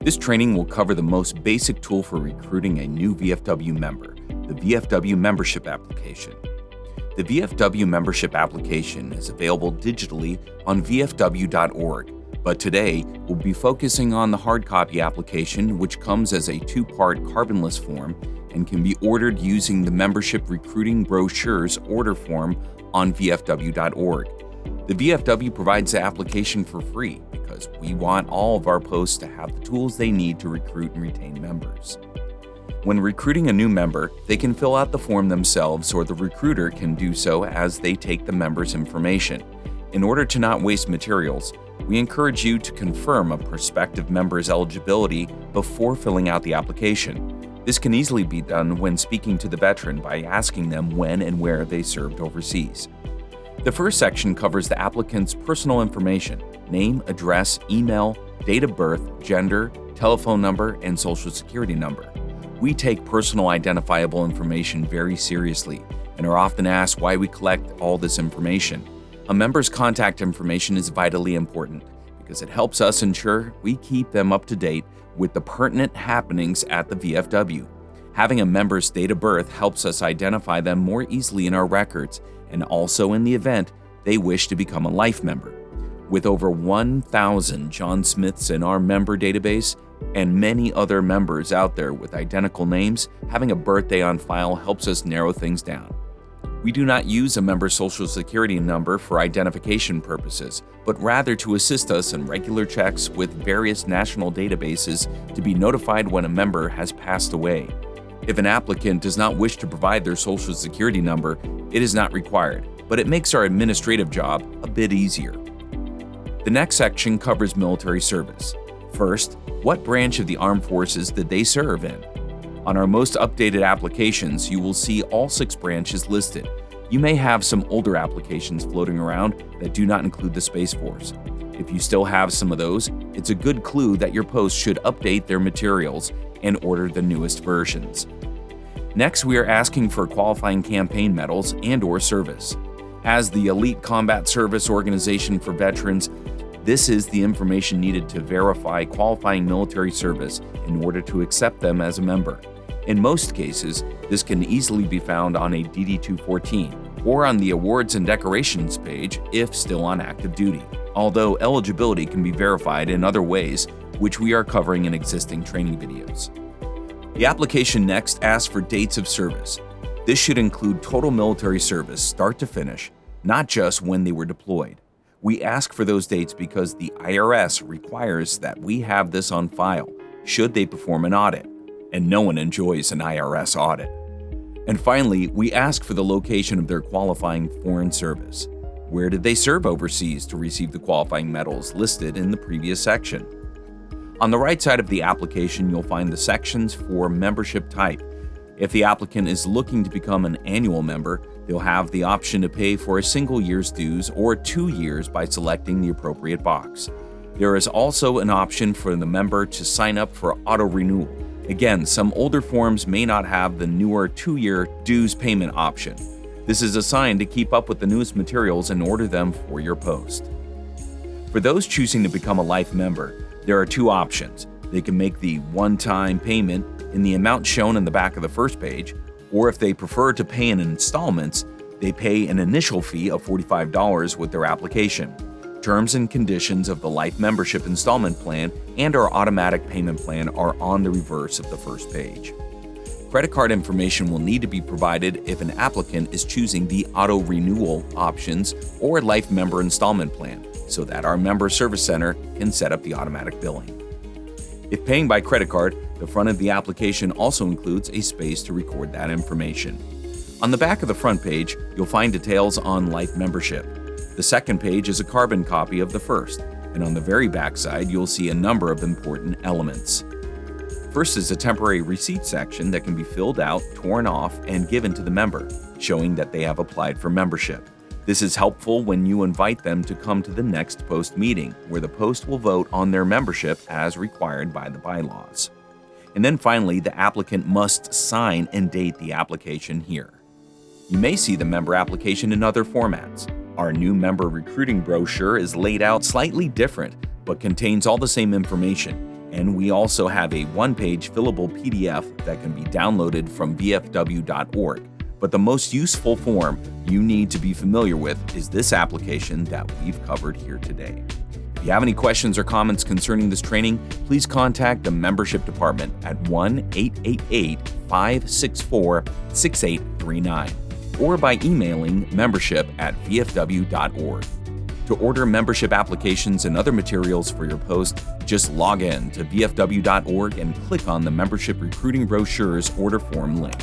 This training will cover the most basic tool for recruiting a new VFW member, the VFW membership application. The VFW membership application is available digitally on VFW.org, but today we'll be focusing on the hard copy application, which comes as a two-part carbonless form and can be ordered using the membership recruiting brochures order form on VFW.org. The VFW provides the application for free because we want all of our posts to have the tools they need to recruit and retain members. When recruiting a new member, they can fill out the form themselves, or the recruiter can do so as they take the member's information. In order to not waste materials, we encourage you to confirm a prospective member's eligibility before filling out the application. This can easily be done when speaking to the veteran by asking them when and where they served overseas. The first section covers the applicant's personal information: name, address, email, date of birth, gender, telephone number, and social security number. We take personal identifiable information very seriously and are often asked why we collect all this information. A member's contact information is vitally important because it helps us ensure we keep them up to date with the pertinent happenings at the VFW. Having a member's date of birth helps us identify them more easily in our records, and also in the event they wish to become a life member. With over 1,000 John Smiths in our member database and many other members out there with identical names, having a birthday on file helps us narrow things down. We do not use a member's social security number for identification purposes, but rather to assist us in regular checks with various national databases to be notified when a member has passed away. If an applicant does not wish to provide their social security number, it is not required, but it makes our administrative job a bit easier. The next section covers military service. First, what branch of the armed forces did they serve in? On our most updated applications, you will see all 6 branches listed. You may have some older applications floating around that do not include the Space Force. If you still have some of those, it's a good clue that your post should update their materials and order the newest versions. Next, we are asking for qualifying campaign medals and/or service. As the elite combat service organization for veterans, this is the information needed to verify qualifying military service in order to accept them as a member. In most cases, this can easily be found on a DD-214 or on the awards and decorations page if still on active duty, although eligibility can be verified in other ways, which we are covering in existing training videos. The application next asks for dates of service. This should include total military service, start to finish, not just when they were deployed. We ask for those dates because the IRS requires that we have this on file should they perform an audit, and no one enjoys an IRS audit. And finally, we ask for the location of their qualifying foreign service. Where did they serve overseas to receive the qualifying medals listed in the previous section? On the right side of the application, you'll find the sections for membership type. If the applicant is looking to become an annual member, they'll have the option to pay for a single year's dues or 2 years by selecting the appropriate box. There is also an option for the member to sign up for auto renewal. Again, some older forms may not have the newer 2-year dues payment option. This is assigned to keep up with the newest materials and order them for your post. For those choosing to become a life member, there are 2 options. They can make the one-time payment in the amount shown in the back of the first page, or if they prefer to pay in installments, they pay an initial fee of $45 with their application. Terms and conditions of the Life Membership Installment Plan and our Automatic Payment Plan are on the reverse of the first page. Credit card information will need to be provided if an applicant is choosing the Auto Renewal options or Life Member Installment Plan, so that our Member Service Center can set up the automatic billing. If paying by credit card, the front of the application also includes a space to record that information. On the back of the front page, you'll find details on life membership. The second page is a carbon copy of the first, and on the very back side, you'll see a number of important elements. First is a temporary receipt section that can be filled out, torn off, and given to the member, showing that they have applied for membership. This is helpful when you invite them to come to the next post meeting, where the post will vote on their membership as required by the bylaws. And then finally, the applicant must sign and date the application here. You may see the member application in other formats. Our new member recruiting brochure is laid out slightly different, but contains all the same information, And we also have a one-page fillable PDF that can be downloaded from VFW.org. But the most useful form you need to be familiar with is this application that we've covered here today. If you have any questions or comments concerning this training, please contact the membership department at 1-888-564-6839 or by emailing membership@vfw.org. To order membership applications and other materials for your post, just log in to vfw.org and click on the Membership Recruiting Brochures order form link.